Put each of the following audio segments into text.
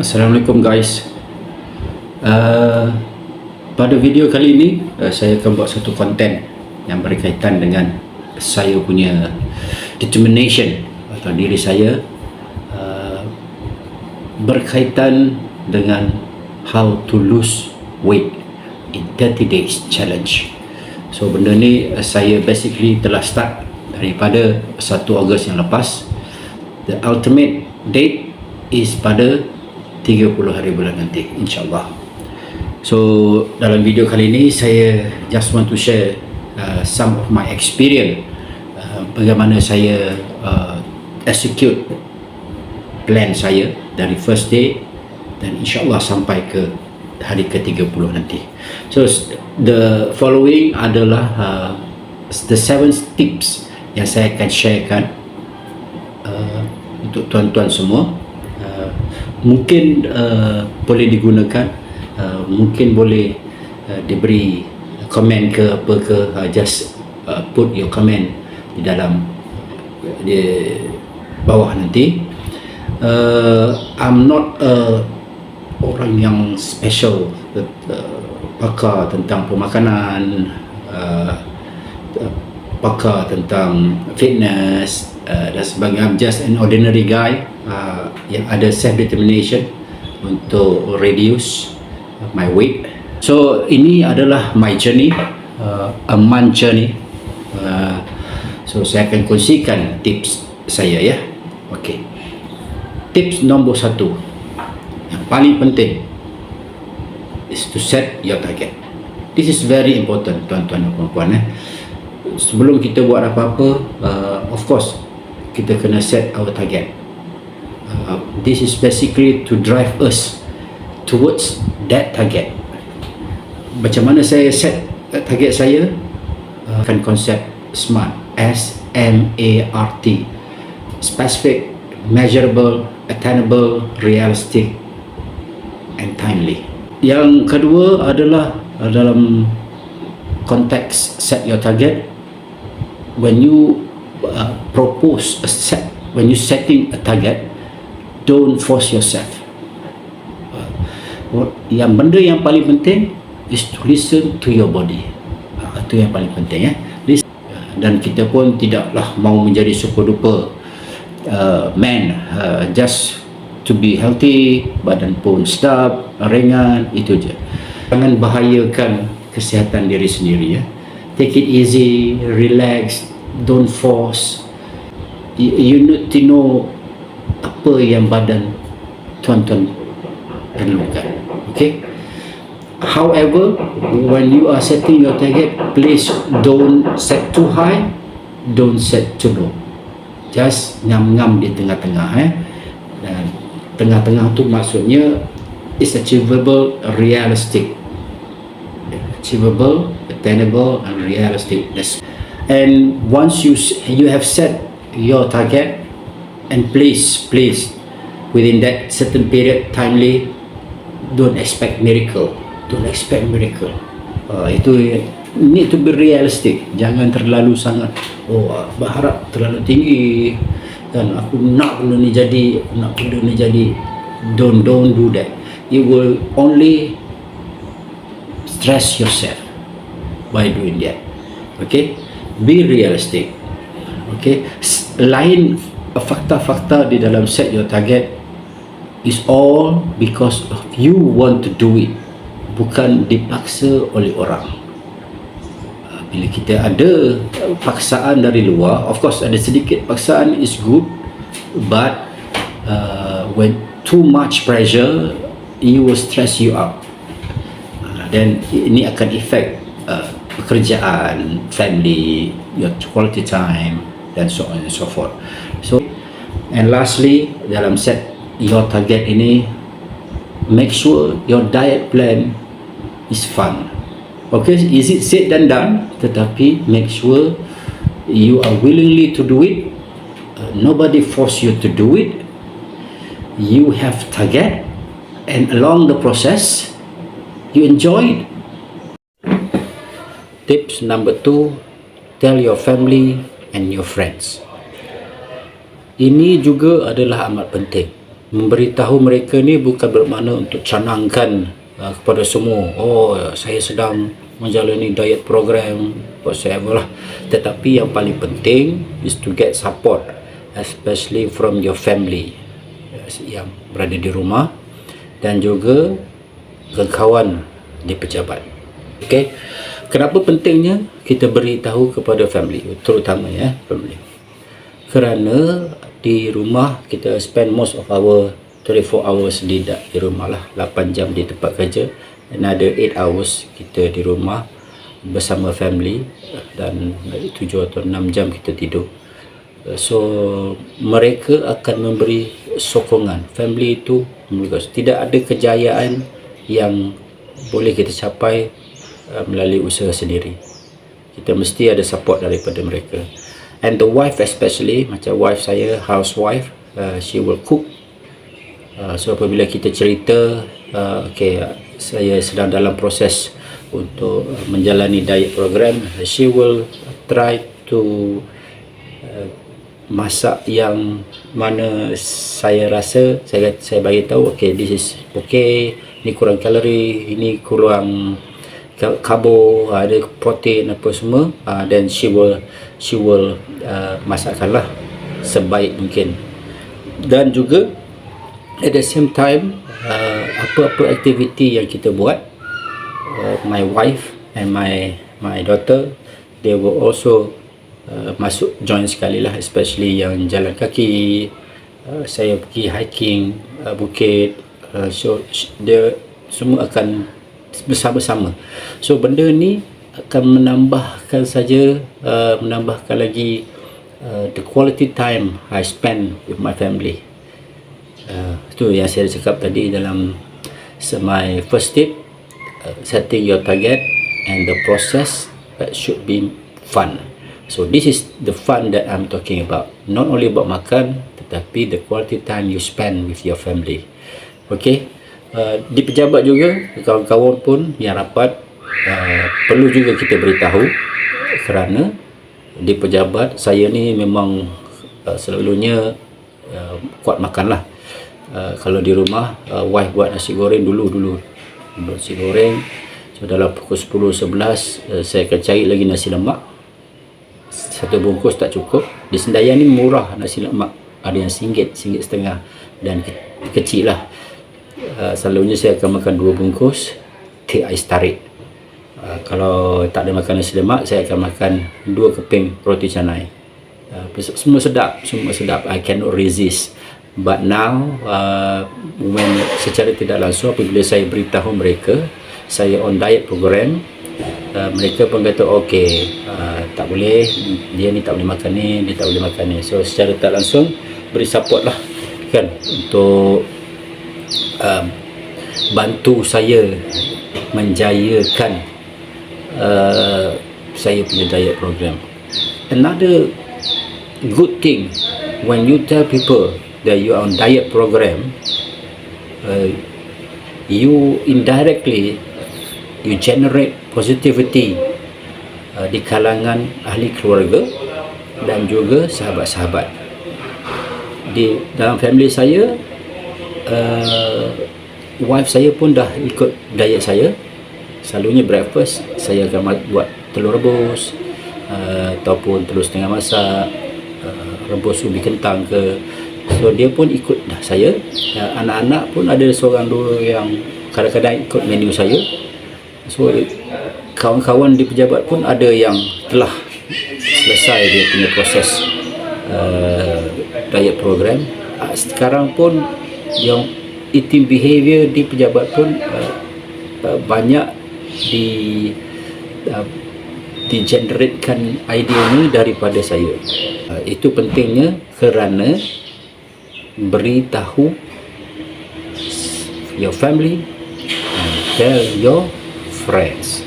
Assalamualaikum guys. Pada video kali ini saya akan buat satu konten yang berkaitan dengan saya punya determination atau diri saya berkaitan dengan how to lose weight in 30 days challenge. So benda ni saya basically telah start daripada 1 Ogos yang lepas. The ultimate date is pada 30 hari bulan nanti, insyaAllah. So dalam video kali ini saya just want to share some of my experience, bagaimana saya execute plan saya dari first day dan insyaAllah sampai ke hari ke-30 nanti. So the following adalah the 7 tips yang saya akan sharekan untuk tuan-tuan semua. Mungkin boleh digunakan, mungkin boleh diberi komen ke apa ke, just put your comment di dalam di bawah nanti. I'm not orang yang special, pakar tentang pemakanan, pakar tentang fitness dan sebagainya. I'm just an ordinary guy yang ada self determination untuk reduce my weight. So ini adalah my journey, a month journey. So saya akan kongsikan tips saya ya. Okay. Tips nombor 1 yang paling penting is to set your target. This is very important, tuan-tuan dan puan-puan. Sebelum kita buat apa-apa, of course kita kena set our target. This is basically to drive us towards that target. Macam mana saya set target saya? Kan konsep SMART, S-M-A-R-T, specific, measurable, attainable, realistic and timely. Yang kedua adalah dalam konteks set your target. When you when you setting a target, don't force yourself. Yang benda yang paling penting is to listen to your body. Itu yang paling penting ya. Dan kita pun tidaklah mau menjadi super duper man, just to be healthy, badan pun sedap, ringan, itu je. Jangan bahayakan kesihatan diri sendiri ya. Take it easy, relax, don't force. You need to know apa yang badan tuan-tuan perlukan. Okay. However, when you are setting your target, please don't set too high, don't set too low. Just ngam-ngam di tengah-tengah Dan tengah-tengah tu maksudnya is achievable, realistic. Achievable, attainable and realistic. And once you have set your target, and please within that certain period, timely, don't expect miracle. Itu need to be realistic. Jangan terlalu sangat berharap terlalu tinggi dan aku nak benda ni jadi. Don't do that. You will only stress yourself by doing that. Okay, be realistic. Okay, lain fakta-fakta di dalam set your target is all because of you want to do it, bukan dipaksa oleh orang. Bila kita ada paksaan dari luar, of course ada sedikit paksaan is good, but when too much pressure, it will stress you out. Dan ini akan affect pekerjaan, family, your quality time, dan so on and so forth. So, and lastly, dalam set your target ini, make sure your diet plan is fun. Okay, is it said and done? Tetapi make sure you are willingly to do it. Nobody force you to do it. You have target, and along the process, you enjoy it. Tips number 2, tell your family and your friends. Ini juga adalah amat penting. memberitahu mereka ni bukan bermakna untuk canangkan kepada semua, oh saya sedang menjalani diet program whatsoever lah. Tetapi yang paling penting is to get support, especially from your family yang berada di rumah dan juga kawan di pejabat. Okay, kenapa pentingnya kita beritahu kepada family, terutama family? Kerana di rumah kita spend most of our 24 hours di rumah lah, 8 jam di tempat kerja, another 8 hours kita di rumah bersama family, dan 7 atau 6 jam kita tidur. So mereka akan memberi sokongan. Family itu, tidak ada kejayaan yang boleh kita capai melalui usaha sendiri. Kita mesti ada support daripada mereka. And the wife especially, macam wife saya, housewife, she will cook. So apabila kita cerita, saya sedang dalam proses untuk menjalani diet program, she will try to masak yang mana saya rasa, saya bagi tahu, this is ni kurang kalori, ini kurang karbo, ada protein apa semua, then she will masakkanlah sebaik mungkin. Dan juga at the same time, apa-apa aktiviti yang kita buat, my wife and my daughter, they will also masuk join sekali lah, especially yang jalan kaki, saya pergi hiking bukit, so dia semua akan bersama-sama. So benda ni akan menambahkan lagi the quality time I spend with my family. Itu yang saya cakap tadi dalam my first tip, setting your target and the process should be fun. So this is the fun that I'm talking about, not only about makan, tetapi the quality time you spend with your family. Okay, di pejabat juga, kawan-kawan pun yang rapat, perlu juga kita beritahu, kerana di pejabat saya ni memang selalunya kuat makan lah. Kalau di rumah, wife buat nasi goreng dulu nasi goreng, so dalam pukul 10-11 saya akan cari lagi nasi lemak. Satu bungkus tak cukup. Di Sendayan ni murah nasi lemak, ada yang RM1.5 dan kecil lah. Selalunya saya akan makan 2 bungkus teh ais tarik. Kalau tak ada makan nasi lemak, saya akan makan 2 keping roti canai. Semua sedap, I cannot resist. But now, when secara tidak langsung, apabila saya beritahu mereka saya on diet program, mereka pun kata tak boleh, dia ni tak boleh makan ni, dia tak boleh makan ni. So secara tak langsung beri support lah kan, untuk bantu saya menjayakan saya punya diet program. Another good thing, when you tell people that you are on diet program, you indirectly you generate positivity di kalangan ahli keluarga dan juga sahabat-sahabat. Di dalam family saya, wife saya pun dah ikut diet saya. Selalunya breakfast saya akan buat telur rebus, ataupun telur setengah masak, rebus ubi kentang ke. So dia pun ikut dah saya. Anak-anak pun ada seorang dua yang kadang-kadang ikut menu saya. So kawan-kawan di pejabat pun ada yang telah selesai dia punya proses diet program. Sekarang pun yang eating behavior di pejabat pun banyak digeneratekan ideanya daripada saya. Itu pentingnya, kerana beritahu your family and tell your friends.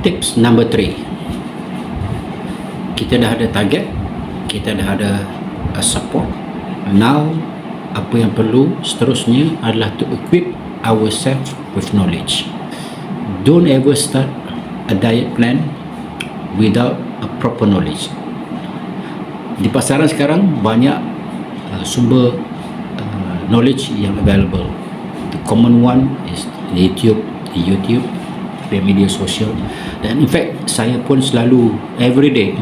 Tips number 3, kita dah ada target, kita dah ada support. Now apa yang perlu seterusnya adalah to equip ourselves with knowledge. Don't ever start a diet plan without a proper knowledge. Di pasaran sekarang banyak sumber knowledge yang available. The common one is YouTube, media sosial. Dan in fact saya pun selalu everyday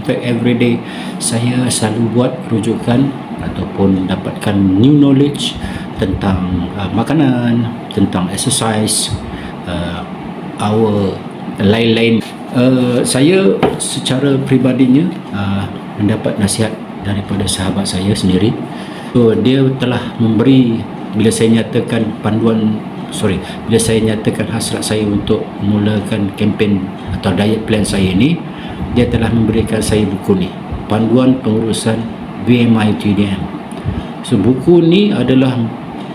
saya selalu buat rujukan ataupun dapatkan new knowledge tentang makanan, tentang exercise, our lain-lain. Saya secara peribadinya mendapat nasihat daripada sahabat saya sendiri. So dia telah memberi, bila saya nyatakan hasrat saya untuk mulakan kempen atau diet plan saya ni, dia telah memberikan saya buku ni, Panduan Pengurusan BMI TDM. So buku ni adalah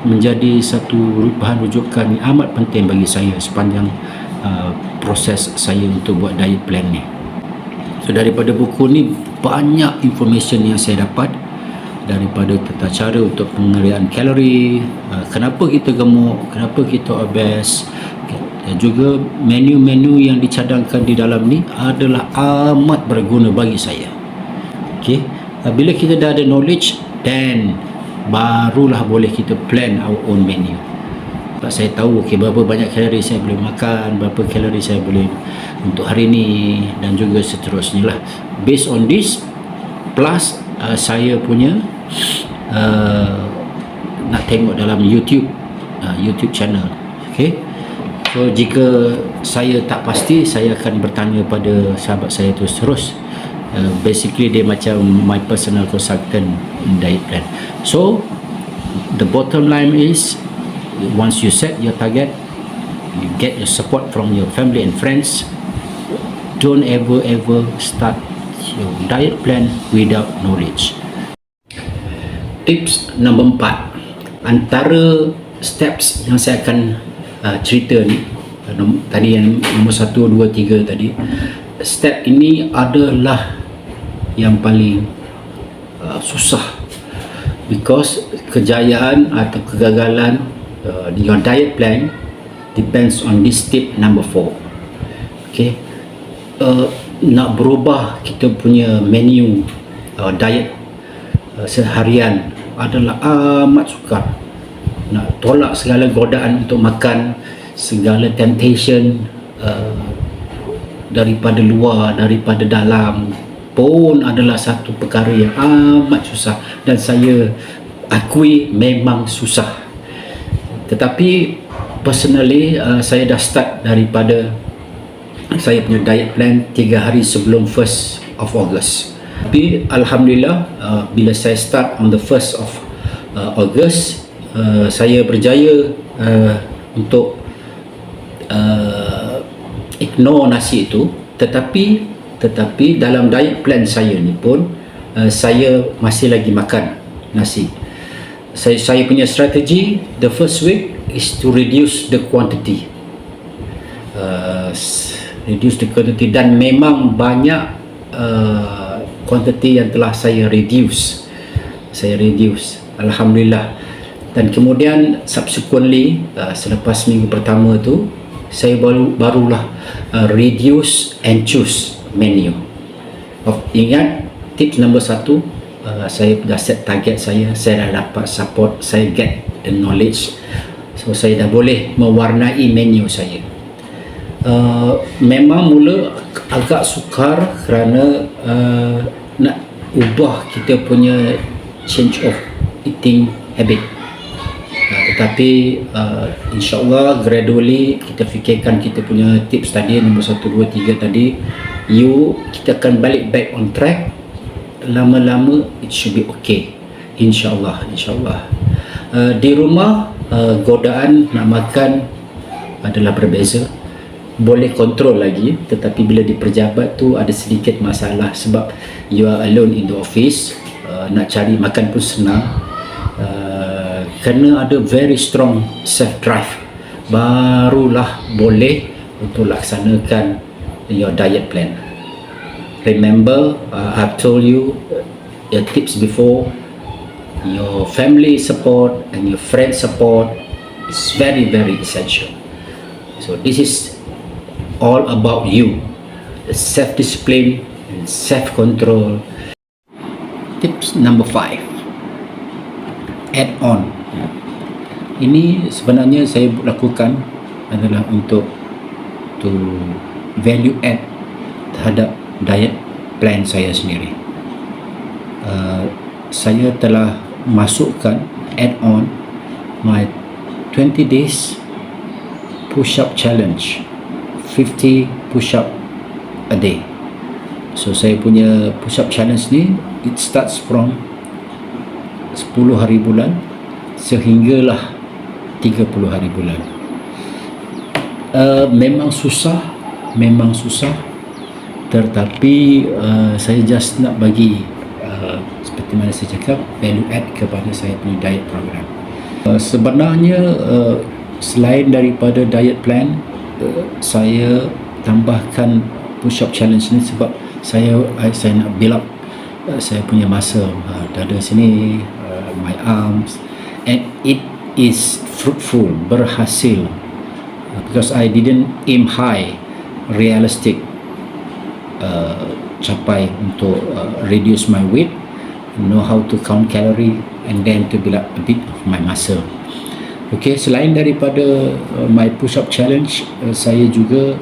menjadi satu bahan rujukan yang amat penting bagi saya sepanjang proses saya untuk buat diet plan ni. So daripada buku ni banyak information yang saya dapat, daripada tata cara untuk pengirian kalori, kenapa kita gemuk, kenapa kita obes, dan juga menu-menu yang dicadangkan di dalam ni adalah amat berguna bagi saya. Okay, bila kita dah ada knowledge, then barulah boleh kita plan our own menu. Sebab saya tahu berapa banyak kalori saya boleh makan, berapa kalori saya boleh untuk hari ni, dan juga seterusnya lah. Based on this, plus saya punya nak tengok dalam YouTube channel. Okay, so jika saya tak pasti, saya akan bertanya pada sahabat saya terus. Basically dia macam my personal consultant in diet plan. So the bottom line is, once you set your target, you get your support from your family and friends, don't ever start your diet plan without knowledge. Tips nombor 4, antara steps yang saya akan cerita ni, tadi yang nombor 1, 2, 3 tadi, step ini adalah yang paling susah, because kejayaan atau kegagalan your diet plan depends on this tip number 4. Okay, nak berubah kita punya menu diet seharian adalah amat sukar. Nak tolak segala godaan untuk makan, segala temptation daripada luar, daripada dalam pun adalah satu perkara yang amat susah, dan saya akui memang susah. Tetapi personally saya dah start daripada saya punya diet plan 3 hari sebelum 1st of August. Tapi alhamdulillah, bila saya start on the 1st of August, saya berjaya untuk ignore nasi itu. Tetapi dalam diet plan saya ni pun saya masih lagi makan nasi. Saya punya strategi the first week is to reduce the quantity. Dan memang banyak quantity yang telah saya reduce, alhamdulillah. Dan kemudian subsequently, selepas minggu pertama tu, saya barulah reduce and choose menu. Ingat tips nombor 1, saya dah set target saya dah dapat support, saya get the knowledge, so saya dah boleh mewarnai menu saya. Memang mula agak sukar kerana nak ubah kita punya change of eating habit, tetapi insyaAllah gradually kita fikirkan kita punya tips tadi nombor 1, 2, 3 tadi, kita akan balik back on track. Lama-lama it should be okay, insyaAllah. Di rumah godaan nak makan adalah berbeza, boleh kontrol lagi, tetapi bila di pejabat tu ada sedikit masalah sebab you are alone in the office. Nak cari makan pun senang, kena ada very strong self drive, barulah boleh untuk laksanakan your diet plan. Remember, I've told you the tips before. Your family support and your friend support is very essential. So this is all about you, the self-discipline and self-control. Tips number 5, add-on. Ini sebenarnya saya lakukan adalah untuk to value add terhadap diet plan saya sendiri. Saya telah masukkan add-on my 20 days push-up challenge, 50 push-up a day. So saya punya push-up challenge ni, it starts from 10 hari bulan sehinggalah 30 hari bulan. Memang susah, tetapi saya just nak bagi seperti mana saya cakap, value add kepada saya punya diet program. Sebenarnya selain daripada diet plan, saya tambahkan push-up challenge ni sebab saya nak build up saya punya muscle, dada sini, my arms, and it is fruitful, berhasil, because I didn't aim high, realistic, capai untuk reduce my weight, know how to count calorie, and then to build up a bit of my muscle. Okay, selain daripada my push-up challenge, saya juga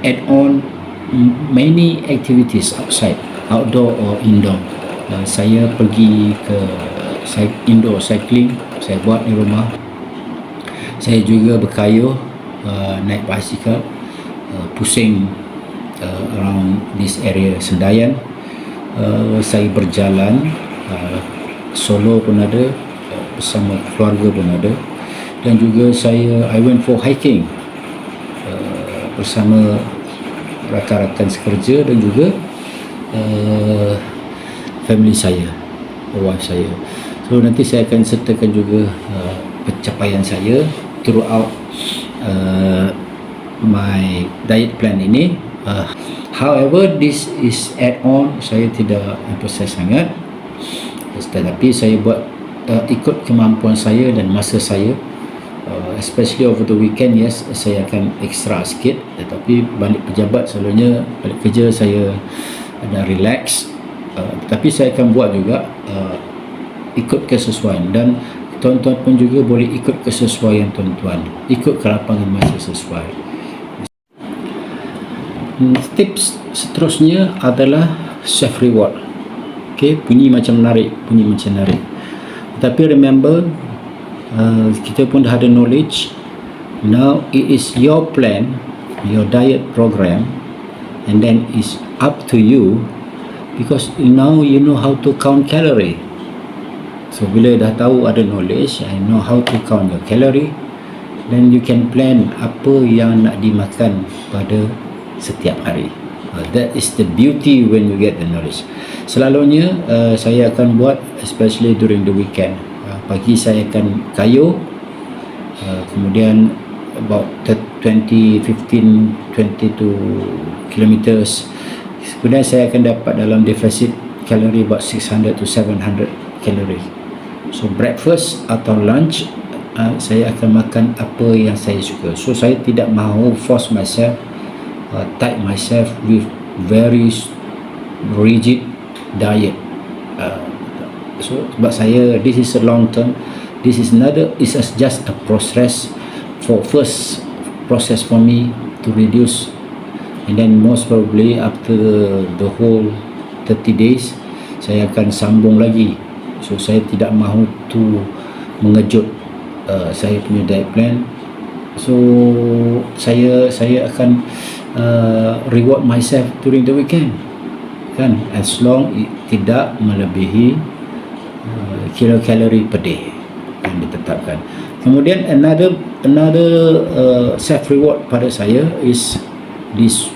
add on many activities outside, outdoor or indoor. Saya pergi ke indoor cycling, saya buat di rumah. Saya juga berkayuh, naik basikal, pusing around this area Sendayan. Saya berjalan solo pun ada, bersama keluarga pun ada, dan juga I went for hiking bersama rakan-rakan sekerja dan juga family saya, wife saya. So nanti saya akan sertakan juga pencapaian saya throughout my diet plan ini. However, this is add-on, saya tidak emphasize sangat, tetapi saya buat ikut kemampuan saya dan masa saya. Especially over the weekend, yes, saya akan extra sikit, tetapi balik pejabat selalunya, balik kerja saya ada relax, tetapi saya akan buat juga ikut kesesuaian, dan tuan-tuan pun juga boleh ikut kesesuaian tuan-tuan, ikut kelapangan masa sesuai. Tips seterusnya adalah self reward. Okay, bunyi macam menarik, tapi remember, kita pun dah ada knowledge. Now it is your plan, your diet program, and then it's up to you, because now you know how to count calorie. So bila dah tahu, ada knowledge, I know how to count your calorie, then you can plan apa yang nak dimakan pada setiap hari. That is the beauty when you get the knowledge. Selalunya saya akan buat, especially during the weekend. Pagi saya akan kayuh, kemudian about 22 kilometers. Kemudian saya akan dapat dalam deficit kalori about 600 to 700 kalori. So breakfast atau lunch, saya akan makan apa yang saya suka. So saya tidak mahu force myself, tie myself with very rigid diet. So sebab saya, this is a long term, this is just a process, first process for me to reduce, and then most probably after the whole 30 days saya akan sambung lagi. So saya tidak mahu tu mengejut saya punya diet plan. So saya akan reward myself during the weekend, kan, as long it tidak melebihi kilokalori per day yang ditetapkan. Kemudian another self reward pada saya is this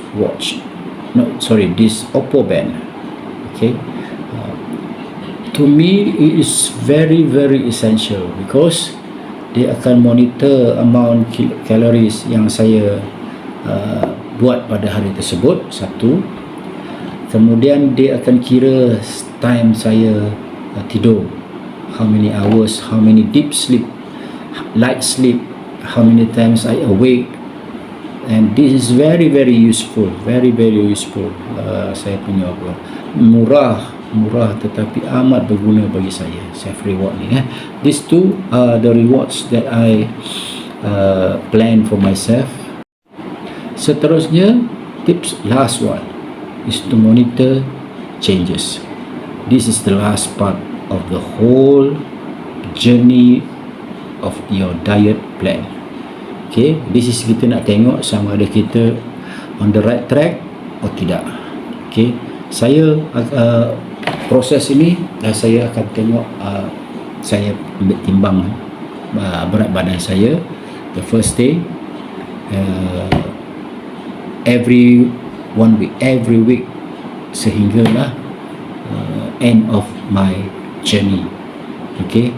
Oppo band. Okay, to me it is very essential, because dia akan monitor amount calories yang saya buat pada hari tersebut, satu. Kemudian dia akan kira time saya tidur, how many hours, how many deep sleep, light sleep, how many times I awake, and this is very very useful, very very useful. Saya punya apa, murah tetapi amat berguna bagi saya, self reward ni. These two are the rewards that I plan for myself. Seterusnya, tips last one is to monitor changes. This is the last part of the whole journey of your diet plan. Okay, this is kita nak tengok sama ada kita on the right track atau tidak. Okay, saya proses ini saya akan tengok, saya ambil timbang berat badan saya the first day, every 1 week, every week sehinggalah end of my journey. Okay,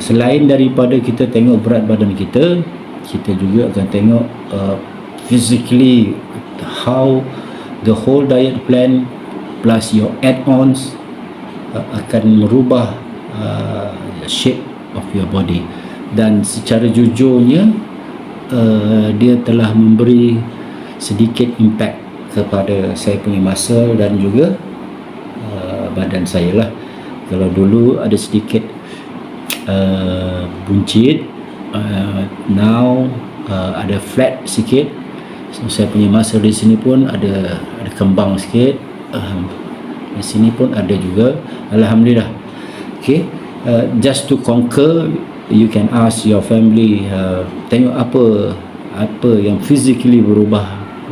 selain daripada kita tengok berat badan kita, kita juga akan tengok physically how the whole diet plan plus your add-ons akan merubah shape of your body. Dan secara jujurnya dia telah memberi sedikit impact kepada saya punya muscle dan juga badan saya lah. Kalau dulu ada sedikit buncit, now ada flat sikit. So, saya punya muscle di sini pun ada kembang sikit, di sini pun ada juga, alhamdulillah. Okay, just to conquer, you can ask your family, tengok apa yang physically berubah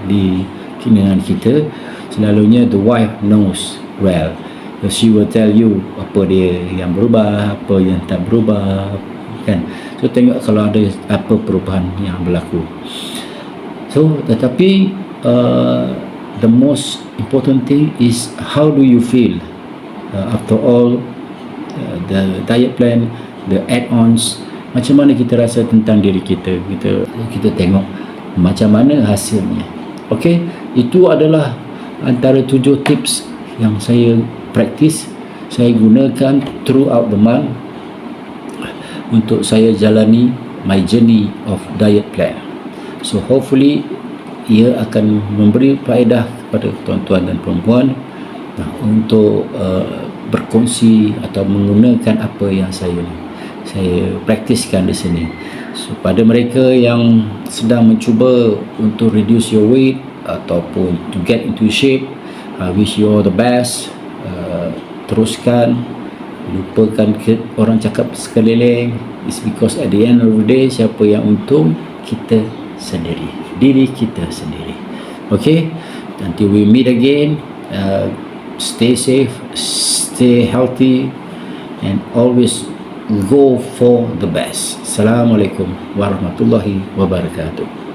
di dengan kita. Selalunya the wife knows well, so she will tell you apa dia yang berubah, apa yang tak berubah, kan. So tengok kalau ada apa perubahan yang berlaku. So tetapi the most important thing is how do you feel after all the diet plan, the add-ons, macam mana kita rasa tentang diri kita. Kita tengok macam mana hasilnya. Okay, itu adalah antara 7 tips yang saya praktis, saya gunakan throughout the month untuk saya jalani my journey of diet plan. So hopefully ia akan memberi faedah kepada tuan-tuan dan perempuan untuk berkongsi atau menggunakan apa yang saya praktiskan di sini. So, pada mereka yang sedang mencuba untuk reduce your weight ataupun to get into shape, I wish you all the best. Teruskan, lupakan orang cakap sekeliling. It's because at the end of the day, siapa yang untung? Kita sendiri, diri kita sendiri. Okay, until we meet again, stay safe, stay healthy, and always go for the best. Assalamualaikum warahmatullahi wabarakatuh.